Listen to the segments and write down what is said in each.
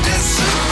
This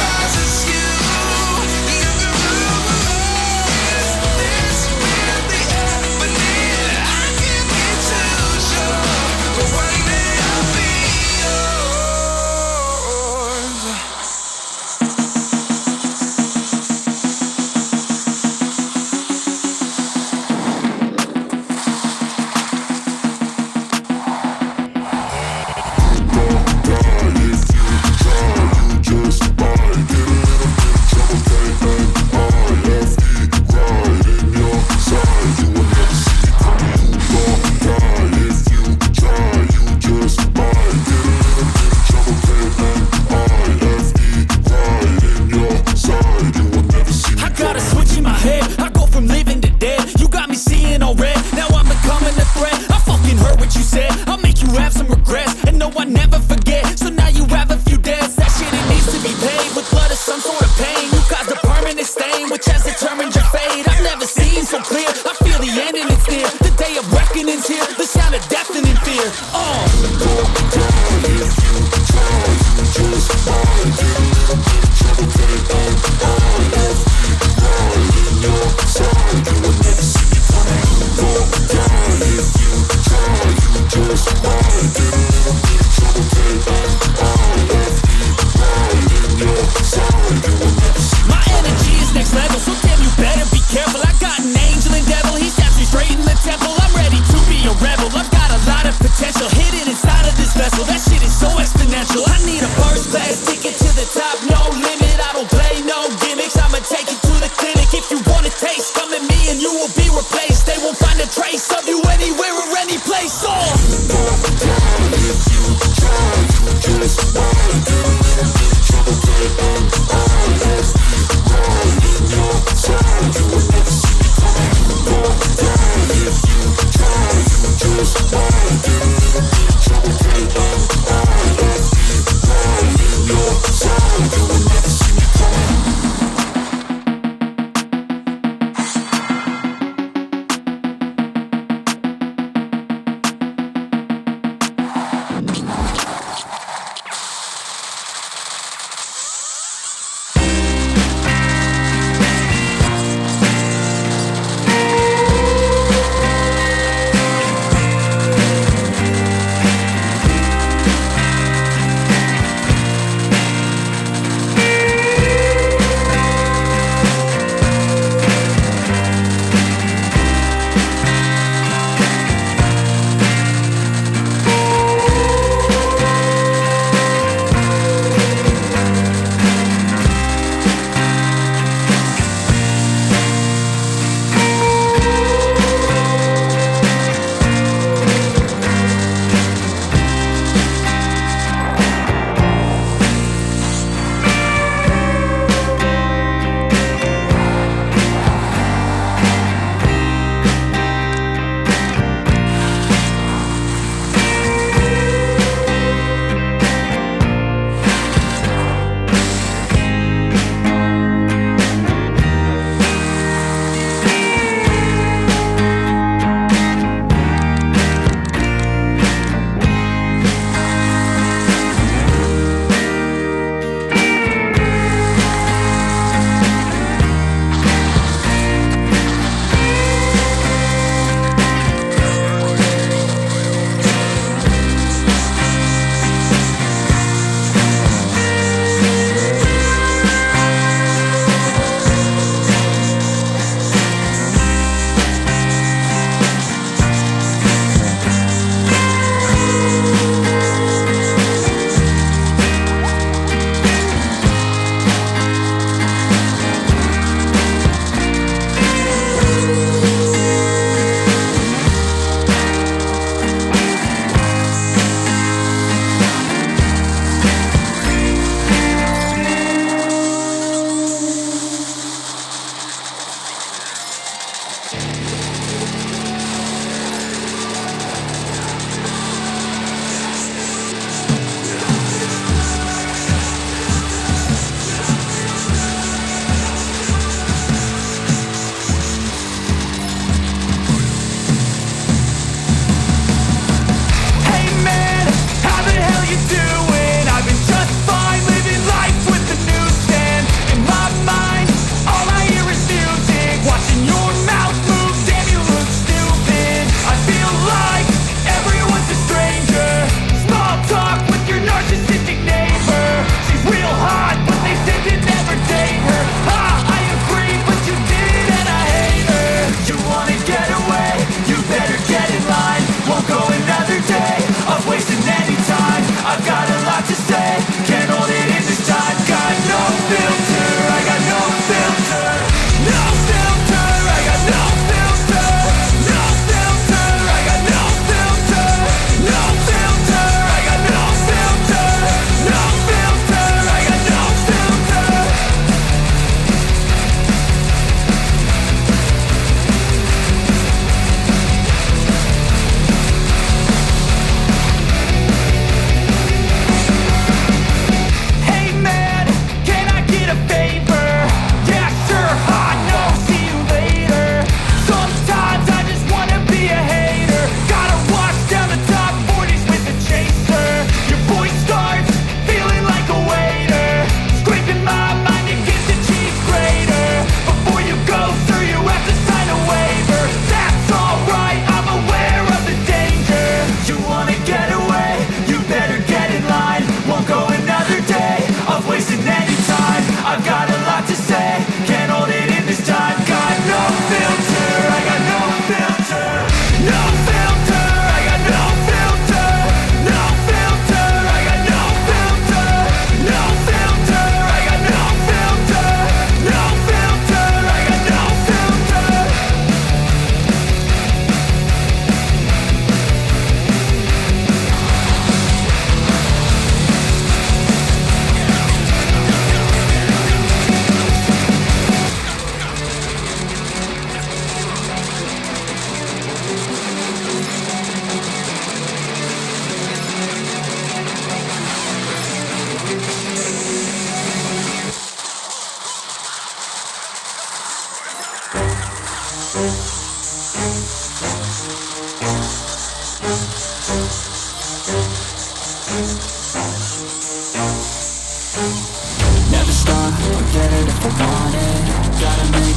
so exponential. I need a first class ticket to the top, no limit. I don't play no gimmicks, I'ma take you to the clinic. If you want a taste, come at me and you will be replaced. They won't find a trace of you anywhere or any place.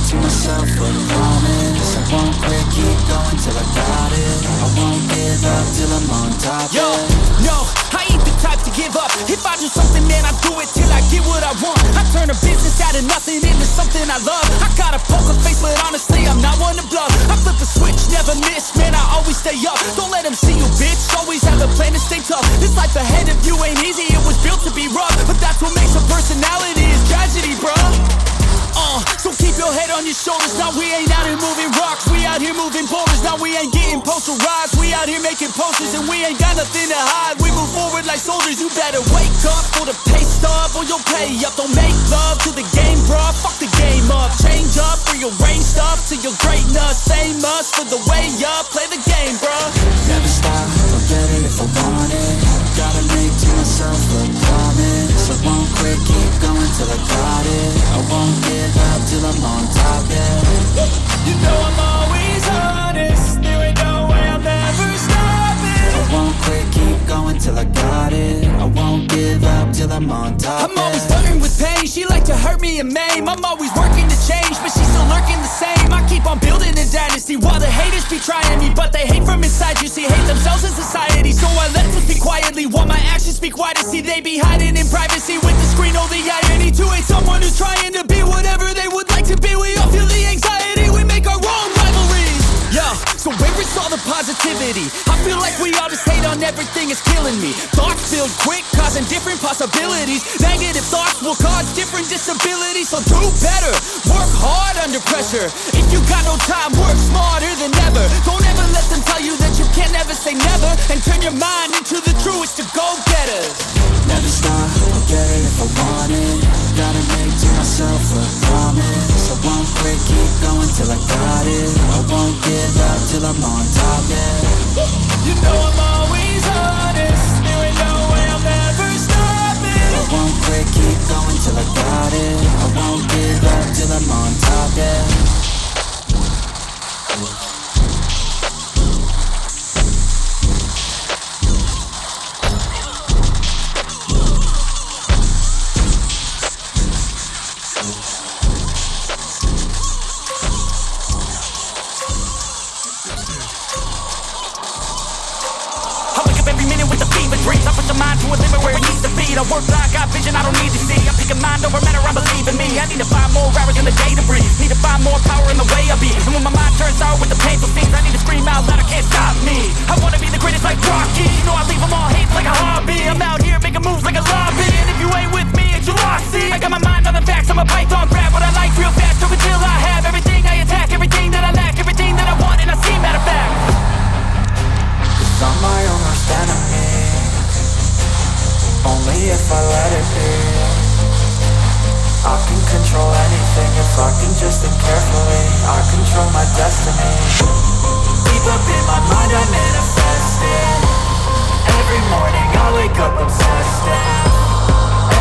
to myself a promise. I won't quit, keep going till I got it. I won't give up till I'm on top. Yo, no, I ain't the type to give up. If I do something, man, I do it till I get what I want. I turn a business out of nothing into something I love. I got a poker face, but honestly, I'm not one to bluff. I flip a switch, never miss, man, I always stay up. Don't let them see you, bitch, always have a plan to stay tough. This life ahead of you ain't easy, it was built to be rough. But that's what makes a personality is tragedy, bruh. So keep your head on your shoulders. Now we ain't out here moving rocks, we out here moving boulders. Now we ain't getting posterized, we out here making posters. And we ain't got nothing to hide, we move forward like soldiers. You better wake up for the pay stub or you'll pay up. Don't make love to the game, bruh, fuck the game up. Change up, rearrange stuff to your greatness. Famous for the way up, play the game, bruh. Never stop, I'll get it if I want it. Gotta make to myself a promise. I won't quit, keep going till I got it. I won't give up till I'm on top, yeah. You know I'm always honest, there ain't no way I'm ever stopping. I won't quit, keep going till I got it. I won't give up till I'm on top, I'm always flirting with pain, she like to hurt me and maim. I'm always working to change, but she's still lurking the same. I keep on building a dynasty while the haters be trying me. But they hate from inside, you see, hate themselves in society. So I let them speak quietly while my actions speak wider. See, they be hiding in privacy with the screen, oh the irony. To hate someone who's trying to be whatever they would like to be. We all feel the anxiety, we make our own rivalries. Yeah, so where is all the positivity? I feel like we all just hate on everything, it's killing me. Thoughts build quick, causing different possibilities. Negative thoughts will cause different disabilities. So do better, work hard under pressure. If you got no time, work smarter than ever. Don't ever let them tell you that you can't never say never. And turn your mind into the truest to go-getters. Never stop, I'll get it if I want it. Gotta make to myself a promise. I won't quit, keep going till I got it. I won't give up till I'm on top, yeah. You know I'm always honest, there ain't no way I'm ever stopping. I won't quit, keep going till I got it. I won't give up till I'm on top, yeah. I put the mind to a limit where it needs to be. I work like I got vision I don't need to see. I'm picking mind over matter, I believe in me. I need to find more hours in the day to breathe. Need to find more power in the way I be. And when my mind turns out with the painful things, I need to scream out loud, I can't stop me. I wanna be the greatest like Rocky. You know I leave them all hate like a hobby. I'm out here making moves like a lobby. And if you ain't with me, it's your loss, see. I got my mind on the facts, I'm a python, grab what I like real fast. Over till I have everything I attack, everything that I lack, everything that I want, and I see, matter of fact. 'Cause I'm my own worst enemy. Only if I let it be. I can control anything if I can just think carefully. I control my destiny. Deep up in my mind I manifest it. Every morning I wake up obsessed and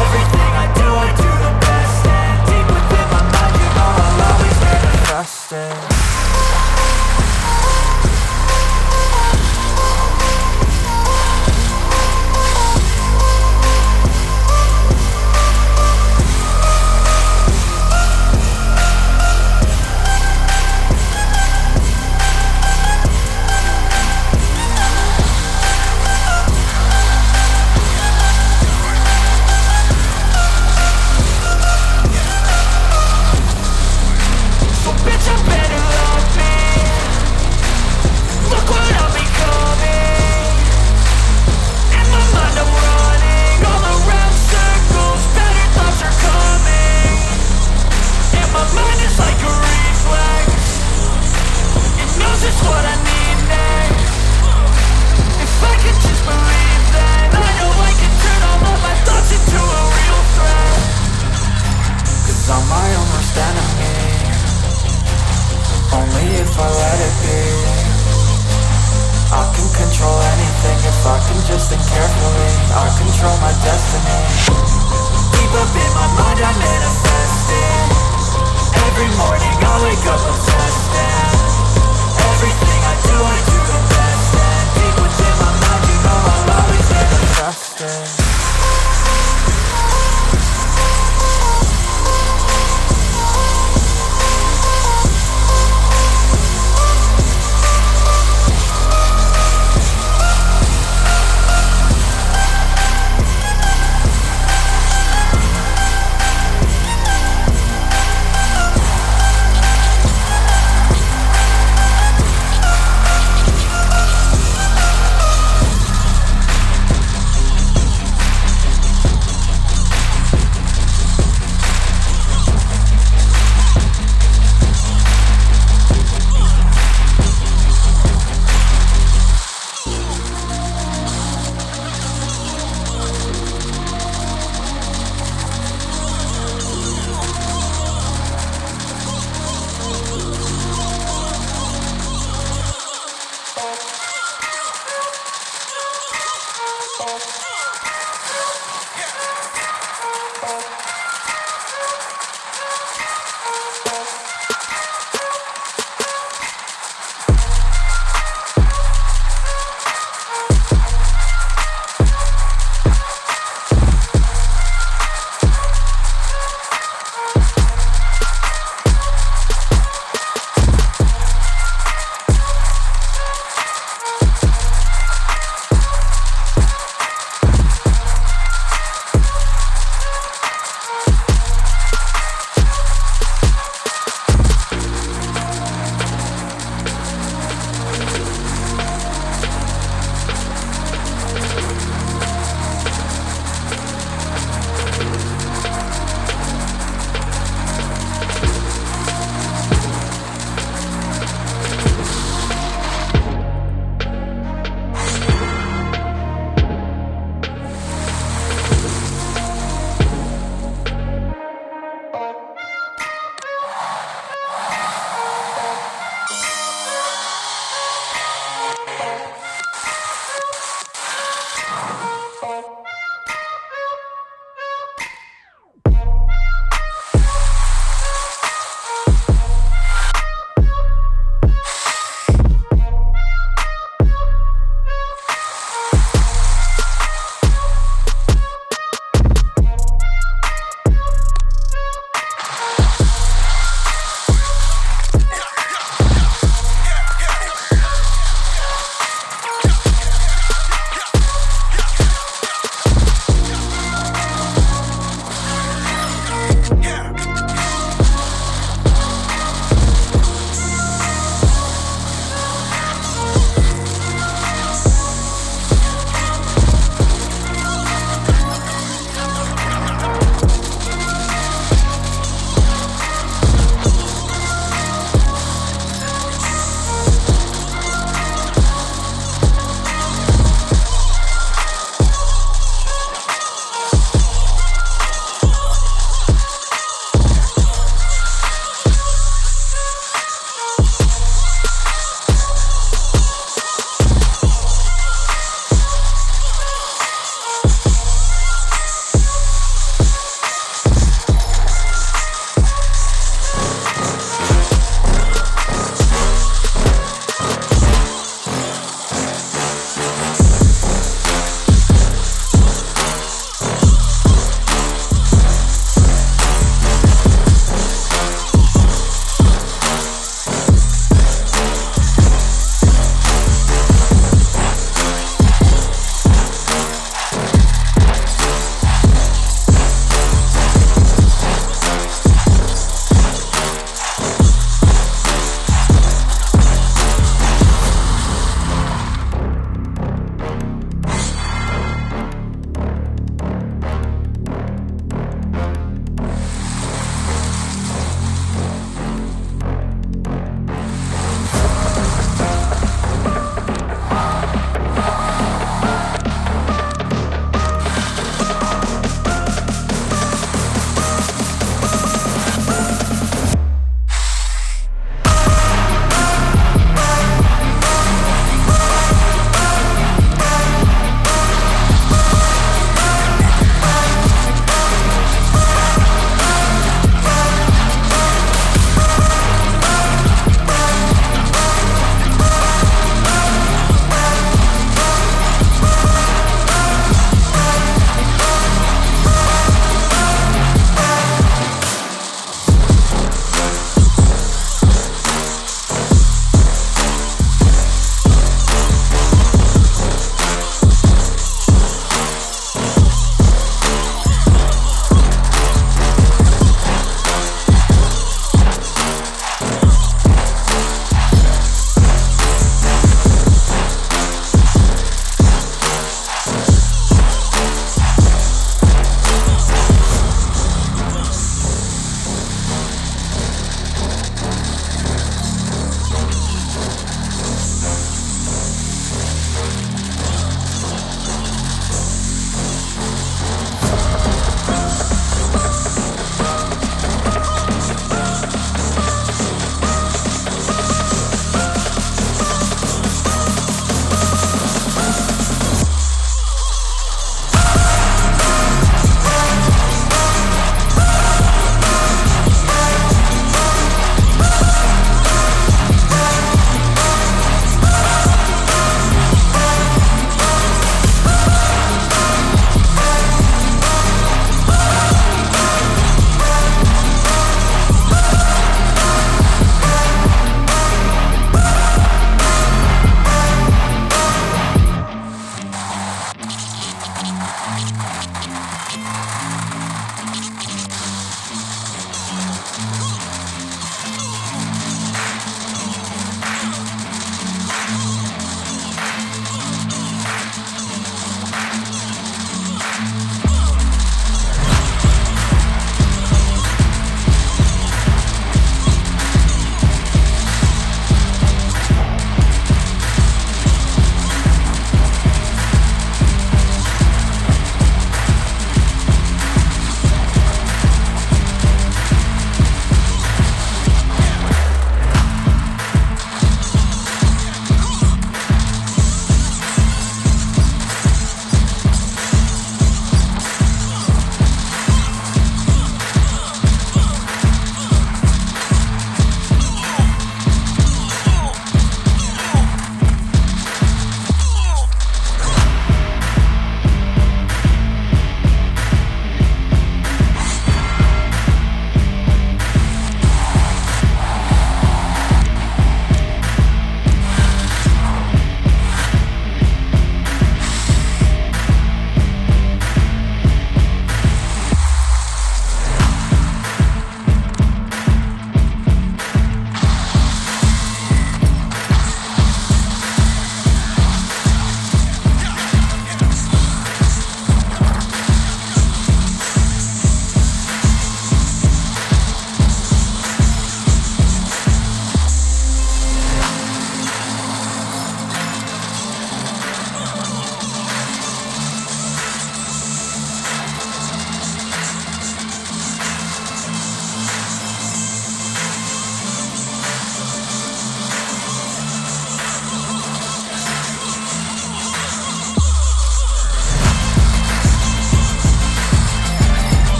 everything I do the best. And deep within my mind you know I'll always manifest it.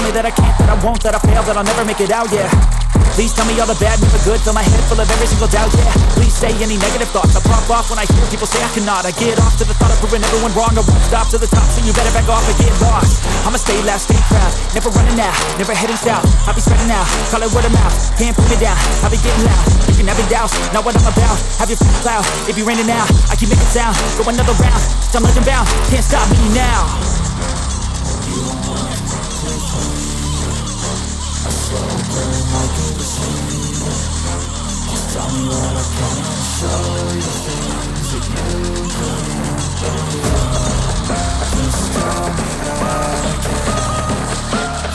me that I can't, that I won't, that I fail, that I'll never make it out, yeah. Please tell me all the bad, never good. Fill my head full of every single doubt, yeah. Please say any negative thoughts. I pop off when I hear people say I cannot. I get off to the thought of proving everyone wrong. I won't stop to the top, so you better back off and get lost. I'ma stay loud, stay proud, never running out, never heading south. I'll be spreading out, call it word of mouth. Can't put me down, I'll be getting loud. You can have it douse, not what I'm about. Have your feet cloud, it be raining now. I keep making sound, go another round. I'm legend bound, can't stop me now. You don't wanna fuck with me. I slow burn like a machine. Just tell me what I can and show you things that you couldn't believe. Just tell me that I can.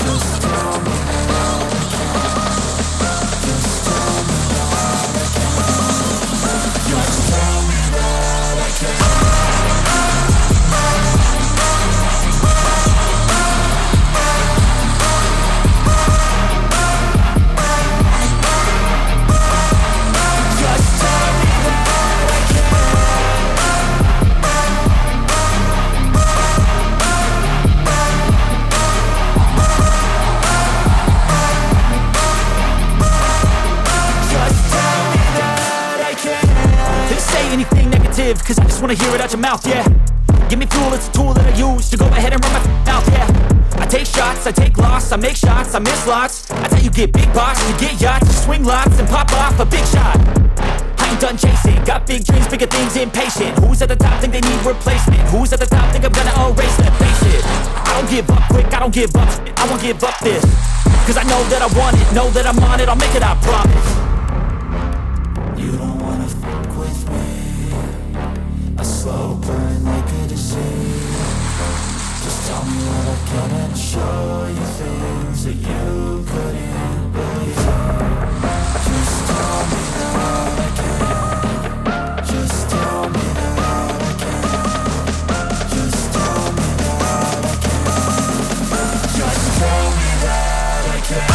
Just tell me that I can. Just tell me that I can. Just tell me that I can. Anything negative, cause I just wanna hear it out your mouth, yeah. Give me fuel, it's a tool that I use to go ahead and run my mouth, yeah. I take shots, I take loss, I make shots, I miss lots. That's how you get big box, you get yachts, you swing lots and pop off a big shot. I ain't done chasing, got big dreams, bigger things, impatient. Who's at the top think they need replacement? Who's at the top think I'm gonna erase them? Face it, I don't give up quick, I don't give up, I won't give up this. Cause I know that I want it, know that I'm on it, I'll make it, I promise. You don't wanna fuck with me. I slow burn like a disease. Just tell me what I can and show you things that you couldn't believe. Just tell me that I can. Just tell me that I can. Just tell me that I can. Just tell me that I can.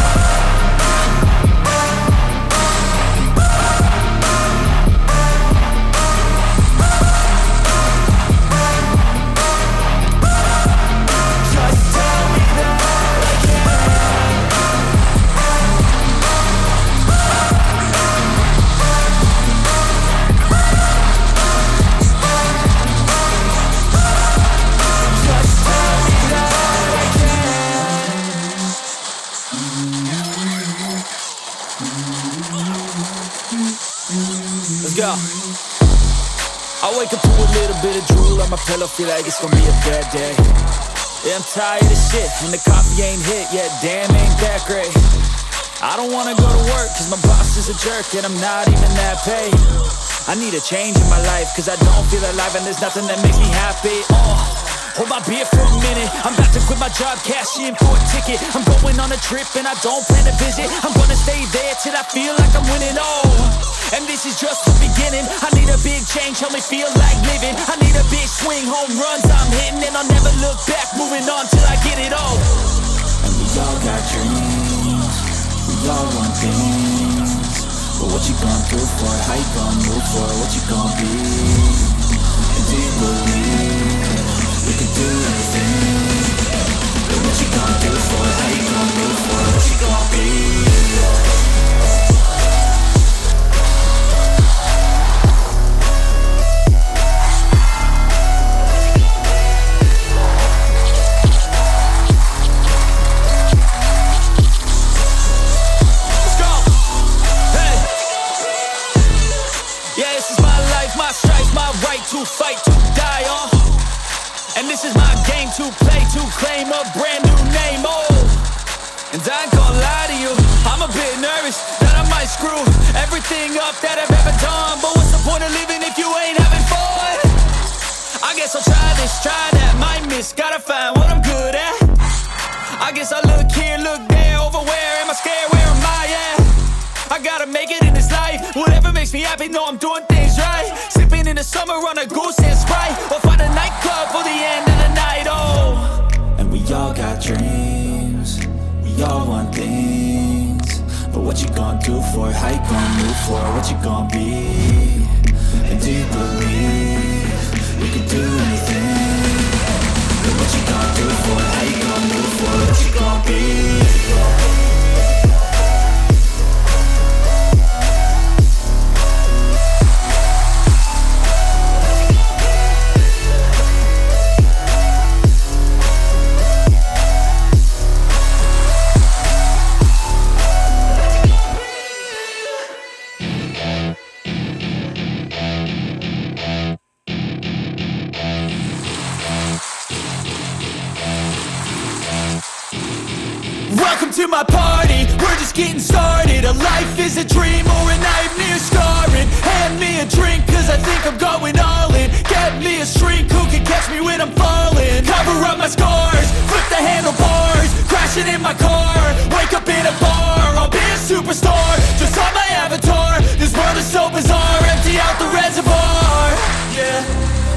Go. I wake up to a little bit of drool on my pillow, feel like it's gonna be a bad day. Yeah, I'm tired of shit, and the coffee ain't hit yet, damn ain't that great. I don't wanna go to work, cause my boss is a jerk, and I'm not even that paid. I need a change in my life, cause I don't feel alive, and there's nothing that makes me happy. Hold my beer for a minute, I'm about to quit my job, cash in for a ticket. I'm going on a trip and I don't plan to visit. I'm gonna stay there till I feel like I'm winning, and this is just the beginning. I need a big change, help me feel like living. I need a big swing, home runs I'm hitting. And I'll never look back, moving on till I get it all. And we all got dreams, we all want things. But what you gonna do for it, how you gonna move for it, what you gonna be? And do you believe we can do anything? But what you gonna do for it, how you gonna move for it, what you gonna be? To fight, to die on. And this is my game to play, to claim a brand new name, And I ain't gonna lie to you, I'm a bit nervous that I might screw everything up that I've ever done. But what's the point of living if you ain't having fun? I guess I'll try this, try that, might miss, gotta find what I'm good at. I guess I look here, look there, over where am I scared, where am I at? I gotta make it in this life, whatever makes me happy, know I'm doing things right. Sipping in the summer on a goose and Sprite, or find a nightclub for the end of the night, And we all got dreams, we all want things. But what you gonna do for it, how you gonna move for it, what you gonna be? And do you believe we can do anything? But what you gonna do for it, how you gonna move for it, what you gonna be? to my party, we're just getting started. A life is a dream or a nightmare scarring. Hand me a drink cause I think I'm going all in. Get me a shrink who can catch me when I'm falling. Cover up my scars, flip the handlebars, crashing in my car, wake up in a bar. I'll be a superstar, just on my avatar. This world is so bizarre, empty out the reservoir. Yeah,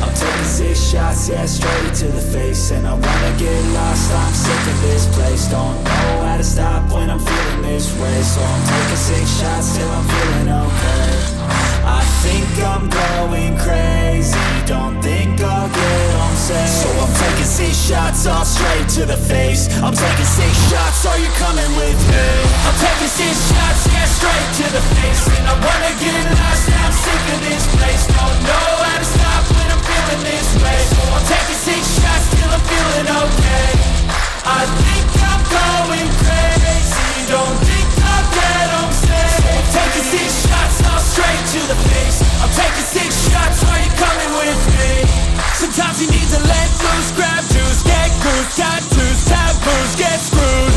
I'm taking 6 shots, yeah, straight to the face. And I wanna get lost, I'm sick of this place. Don't know how to stop when I'm feeling this way. So I'm taking 6 shots till I'm feeling okay. I think I'm going crazy, don't think I'll get home safe. So I'm taking 6 shots, all straight to the face. I'm taking 6 shots, are you coming with me? I'm taking 6 shots, yeah, straight to the face. And I wanna get lost, I'm sick of this place. Don't know how to stop when I'm feeling this way. So I'm taking 6 shots till I'm feeling okay. I think I'm going crazy, don't think I'll get home safe. So I'm taking 6 shots, all straight to the face. I'm taking 6 shots, are you coming with me? Sometimes you need to let loose, grab juice, get goose, tattoos, taboos, get screwed.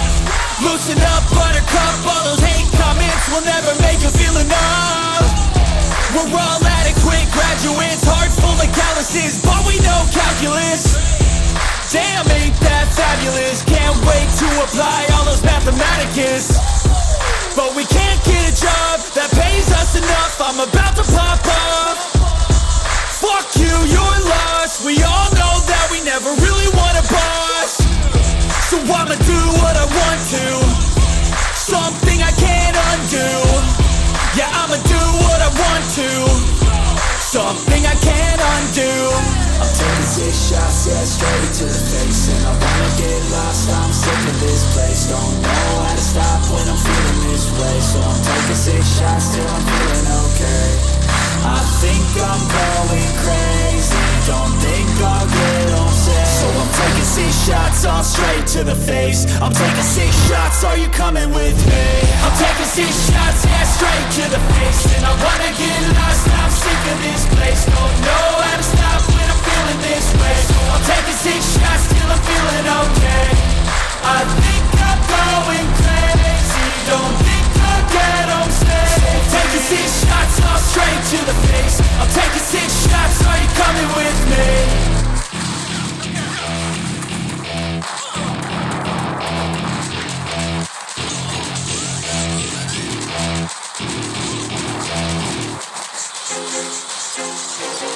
Loosen up, buttercup, all those hate comments will never make you feel enough. We're all adequate graduates, heart full of calluses, but we know calculus. Damn, ain't that fabulous? Can't wait to apply all those mathematicus. But we can't get a job that pays us enough. I'm about to pop off. Fuck you, you're lost. We all know that we never really want a boss. So I'ma do what I want to, something I can't undo. Yeah, I'ma do what I want to, something I can't undo. I'm taking 6 shots, yeah, straight to the face. And I wanna get lost, I'm sick of this place. Don't know how to stop when I'm feeling this way. So I'm taking 6 shots till I'm feeling okay. I think I'm going crazy, don't think I'll get home safe. So I'm taking 6 shots, all straight to the face. I'm taking 6 shots, are you coming with me? I'm taking 6 shots, yeah, straight to the face. And I wanna get lost, I'm sick of this place. Don't know how to stop when I'm feeling this way. So I'm taking 6 shots till I'm feeling okay. I think I'm going crazy, don't think I'll get home safe. So I'm taking 6 shots, all straight to the face. I'm taking 6 shots, are you coming with me?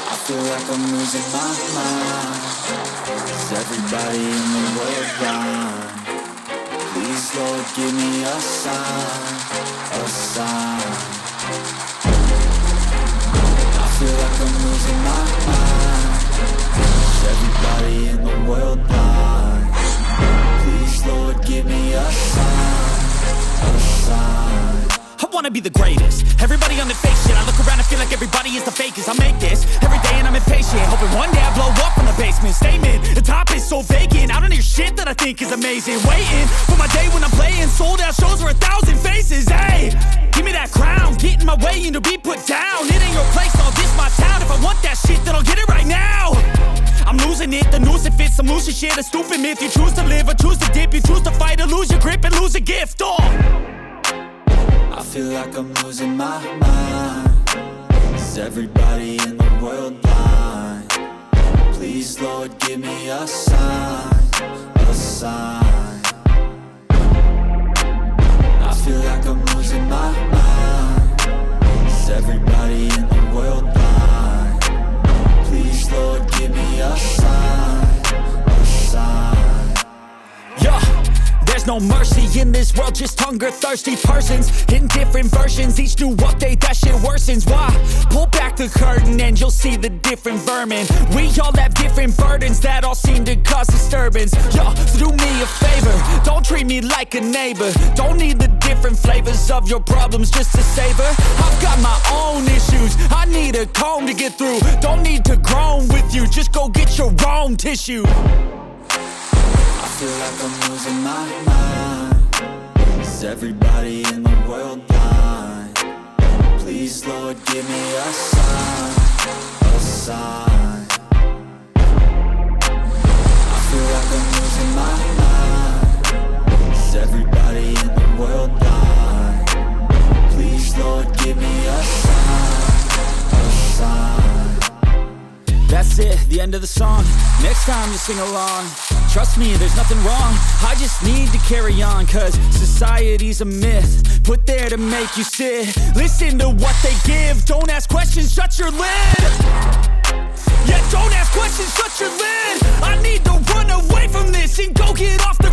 I feel like I'm losing my mind. Is everybody in the world blind? Please, Lord, give me a sign, a sign. I feel like I'm losing my mind. Is everybody in the world blind? Please, Lord, give me a sign, a sign. I wanna be the greatest. Everybody on the fake shit. I look around and feel like everybody is the fakest. I make this every day and I'm impatient, hoping one day I blow up from the basement. Statement, the top is so vacant. I don't hear shit that I think is amazing. Waiting for my day when I'm playing sold out shows for 1,000 faces. Hey, give me that crown, get in my way and to be put down. It ain't your place, no, this my town. If I want that shit, then I'll get it right now. I'm losing it, the noose it fits, I'm losing shit. A stupid myth, you choose to live or choose to dip. You choose to fight or lose your grip and lose a gift. Oh, I feel like I'm losing my mind. Is everybody in the world blind? Please, Lord, give me a sign, a sign. I feel like I'm losing my mind. Is everybody in the world blind? Please, Lord, give me a sign, a sign. yeah. There's no mercy in this world, just hunger-thirsty persons in different versions. Each new update, that shit worsens. Why? Pull back the curtain and you'll see the different vermin. We all have different burdens that all seem to cause disturbance. Yo, so do me a favor, don't treat me like a neighbor. Don't need the different flavors of your problems just to savor. I've got my own issues, I need a comb to get through. Don't need to groan with you, just go get your own tissue. I feel like I'm losing my mind. Is everybody in the world blind? Please, Lord, give me a sign, a sign. I feel like I'm losing my mind. Is everybody in that's it, the end of the song. Next time you sing along. Trust me, there's nothing wrong. I just need to carry on, cause society's a myth put there to make you sit. Listen to what they give. Don't ask questions, shut your lid. Yeah, don't ask questions, shut your lid. I need to run away from this and go get off the